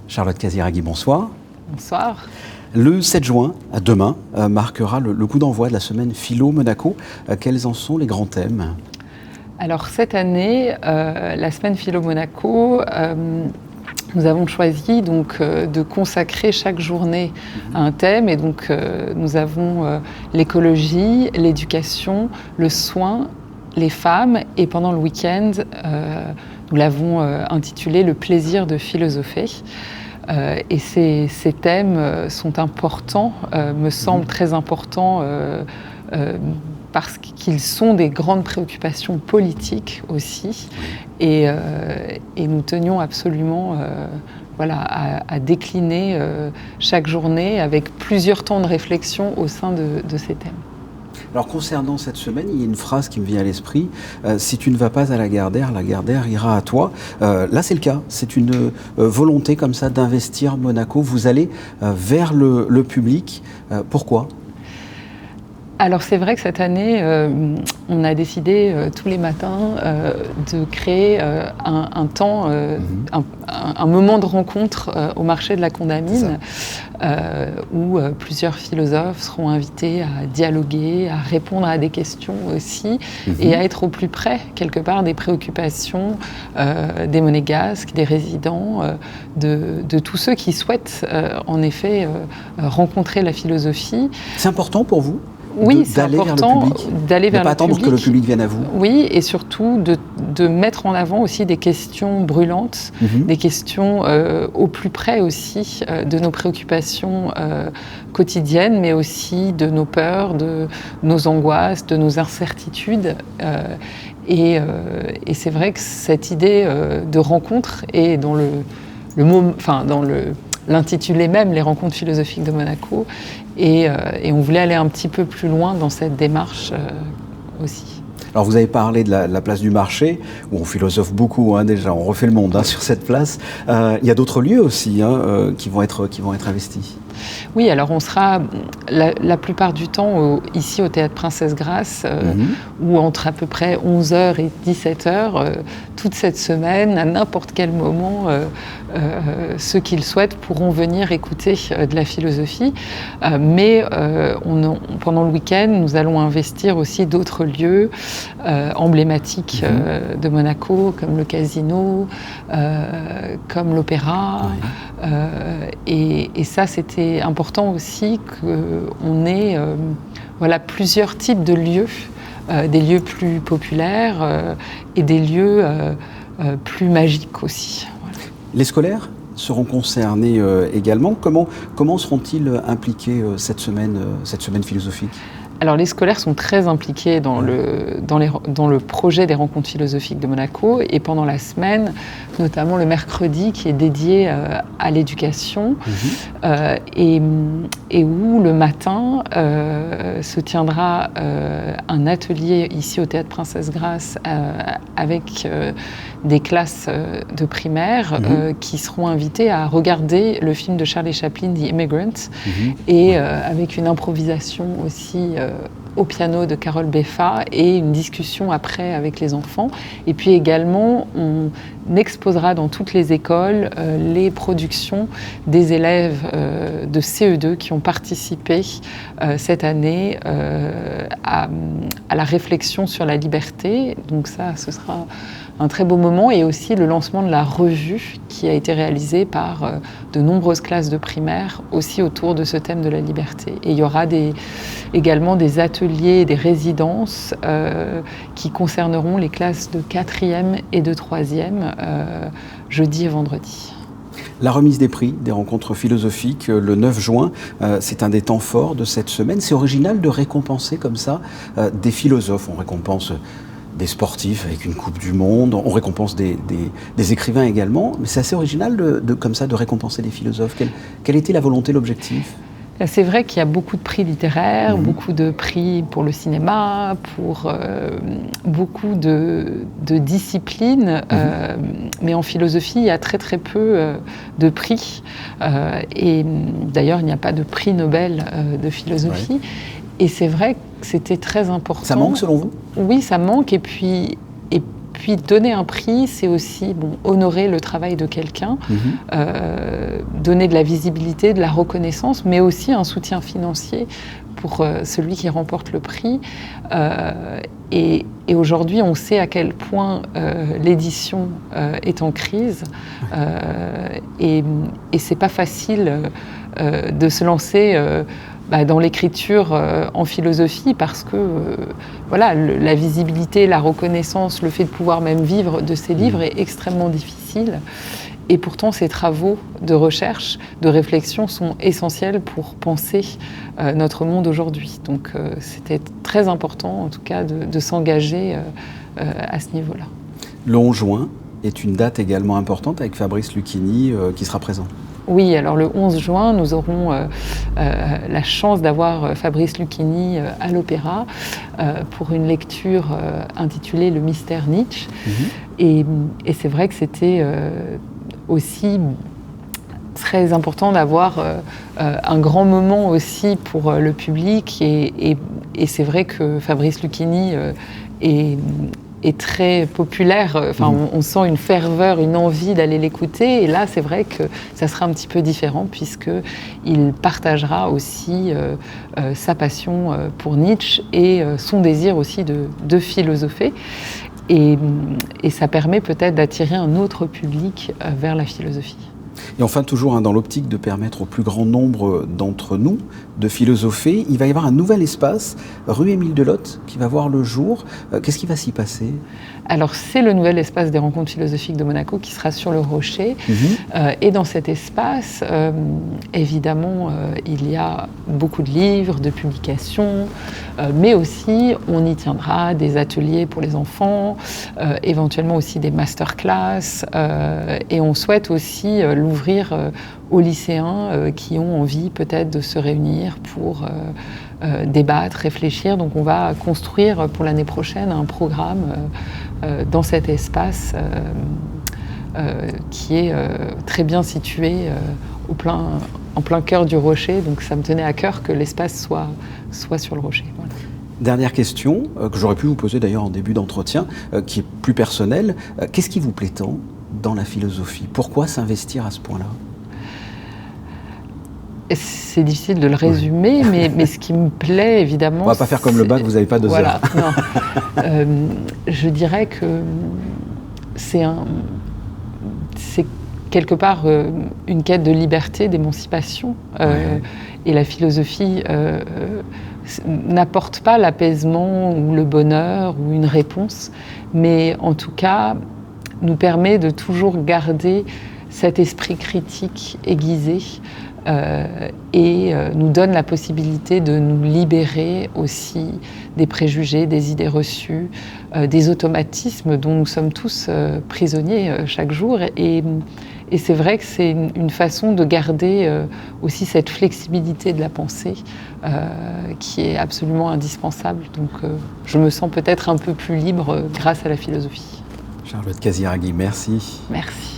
Charlotte Casiraghi, bonsoir. Bonsoir. Le 7 juin, demain, marquera le coup d'envoi de la semaine Philo Monaco. Quels en sont les grands thèmes ? Alors cette année, la semaine Philo Monaco, nous avons choisi donc de consacrer chaque journée à un thème. Et donc nous avons l'écologie, l'éducation, le soin, les femmes. Et pendant le week-end, nous l'avons intitulé « Le plaisir de philosopher ». Et ces thèmes sont importants, me semblent très importants parce qu'ils sont des grandes préoccupations politiques aussi. Et nous tenions absolument à décliner chaque journée avec plusieurs temps de réflexion au sein de ces thèmes. Alors concernant cette semaine, il y a une phrase qui me vient à l'esprit. Si tu ne vas pas à la Gardère ira à toi. Là, c'est le cas. C'est une volonté comme ça d'investir Monaco. Vous allez vers le public. Pourquoi ? Alors c'est vrai que cette année, on a décidé tous les matins de créer un temps, un moment de rencontre au marché de la Condamine où plusieurs philosophes seront invités à dialoguer, à répondre à des questions aussi et à être au plus près quelque part des préoccupations des monégasques, des résidents, de tous ceux qui souhaitent en effet rencontrer la philosophie. C'est important pour vous ? Oui, c'est important d'aller vers le public. Ne pas attendre que le public vienne à vous. Oui, et surtout de mettre en avant aussi des questions brûlantes, des questions au plus près aussi de nos préoccupations quotidiennes, mais aussi de nos peurs, de nos angoisses, de nos incertitudes. Et c'est vrai que cette idée de rencontre est dans l'intitulé même, les rencontres philosophiques de Monaco, et on voulait aller un petit peu plus loin dans cette démarche aussi. Alors vous avez parlé de la place du marché, où on philosophe beaucoup déjà, on refait le monde sur cette place. Il y a d'autres lieux aussi qui vont être investis. Oui, alors on sera la plupart du temps ici au Théâtre Princesse Grace, où entre à peu près 11h et 17h, toute cette semaine, à n'importe quel moment, ceux qui le souhaitent pourront venir écouter de la philosophie. Mais pendant le week-end, nous allons investir aussi d'autres lieux emblématiques de Monaco, comme le casino, comme l'opéra. Et ça, c'était important aussi qu'on ait plusieurs types de lieux, des lieux plus populaires et des lieux plus magiques aussi. Voilà. Les scolaires seront concernés également. Comment seront-ils impliqués cette semaine philosophique ? Alors les scolaires sont très impliqués dans le projet des rencontres philosophiques de Monaco, et pendant la semaine, notamment le mercredi qui est dédié à l'éducation, et où le matin se tiendra un atelier ici au Théâtre Princesse Grace avec des classes de primaire qui seront invitées à regarder le film de Charlie Chaplin, The Immigrant, et avec une improvisation aussi au piano de Carole Beffa et une discussion après avec les enfants. Et puis également, on exposera dans toutes les écoles les productions des élèves de CE2 qui ont participé cette année à la réflexion sur la liberté. Donc ça, ce sera un très beau moment, et aussi le lancement de la revue qui a été réalisée par de nombreuses classes de primaire aussi autour de ce thème de la liberté. Et il y aura également des ateliers, des résidences qui concerneront les classes de 4e et de 3e jeudi et vendredi. La remise des prix des rencontres philosophiques le 9 juin, c'est un des temps forts de cette semaine. C'est original de récompenser comme ça des philosophes. On récompense des sportifs avec une Coupe du Monde, on récompense des écrivains également, mais c'est assez original comme ça de récompenser des philosophes. Quelle était la volonté, l'objectif ? C'est vrai qu'il y a beaucoup de prix littéraires, beaucoup de prix pour le cinéma, pour beaucoup de disciplines, mais en philosophie, il y a très très peu de prix. Et d'ailleurs, il n'y a pas de prix Nobel de philosophie. Ouais. Et c'est vrai que c'était très important. Ça manque selon vous ? Oui, ça manque. Et puis puis donner un prix, c'est aussi honorer le travail de quelqu'un, donner de la visibilité, de la reconnaissance, mais aussi un soutien financier pour celui qui remporte le prix. Et aujourd'hui, on sait à quel point l'édition est en crise. Et c'est pas facile de se lancer dans l'écriture en philosophie parce que la visibilité, la reconnaissance, le fait de pouvoir même vivre de ces livres est extrêmement difficile. Et pourtant, ces travaux de recherche, de réflexion sont essentiels pour penser notre monde aujourd'hui. Donc c'était très important, en tout cas, de s'engager à ce niveau-là. Le 11 juin est une date également importante avec Fabrice Lucchini qui sera présent. Oui, alors le 11 juin, nous aurons la chance d'avoir Fabrice Lucchini à l'Opéra pour une lecture intitulée « Le mystère Nietzsche ». Et c'est vrai que c'était aussi très important d'avoir un grand moment aussi pour le public. Et c'est vrai que Fabrice Lucchini est très populaire. Enfin, on sent une ferveur, une envie d'aller l'écouter. Et là, c'est vrai que ça sera un petit peu différent puisqu'il partagera aussi sa passion pour Nietzsche et son désir aussi de philosopher. Et ça permet peut-être d'attirer un autre public vers la philosophie. Et enfin, toujours dans l'optique de permettre au plus grand nombre d'entre nous de philosopher, il va y avoir un nouvel espace, rue Émile Delotte, qui va voir le jour. Qu'est-ce qui va s'y passer ? Alors, c'est le nouvel espace des rencontres philosophiques de Monaco qui sera sur le Rocher. Et dans cet espace, évidemment, il y a beaucoup de livres, de publications, mais aussi, on y tiendra des ateliers pour les enfants, éventuellement aussi des masterclass. Et on souhaite aussi l'ouvrir aux lycéens qui ont envie peut-être de se réunir pour débattre, réfléchir. Donc on va construire pour l'année prochaine un programme dans cet espace qui est très bien situé en plein cœur du Rocher. Donc ça me tenait à cœur que l'espace soit sur le Rocher. Voilà. Dernière question, que j'aurais pu vous poser d'ailleurs en début d'entretien, qui est plus personnelle. Qu'est-ce qui vous plaît tant dans la philosophie ? Pourquoi s'investir à ce point-là ? C'est difficile de le résumer, mais ce qui me plaît, évidemment... On ne va pas faire comme le bac, vous n'avez pas 2 heures. Non. Je dirais que c'est quelque part une quête de liberté, d'émancipation. Et la philosophie n'apporte pas l'apaisement ou le bonheur ou une réponse, mais en tout cas nous permet de toujours garder cet esprit critique aiguisé et nous donne la possibilité de nous libérer aussi des préjugés, des idées reçues, des automatismes dont nous sommes tous prisonniers chaque jour. Et c'est vrai que c'est une façon de garder aussi cette flexibilité de la pensée qui est absolument indispensable. Donc je me sens peut-être un peu plus libre grâce à la philosophie. Charlotte Casiraghi, merci. Merci.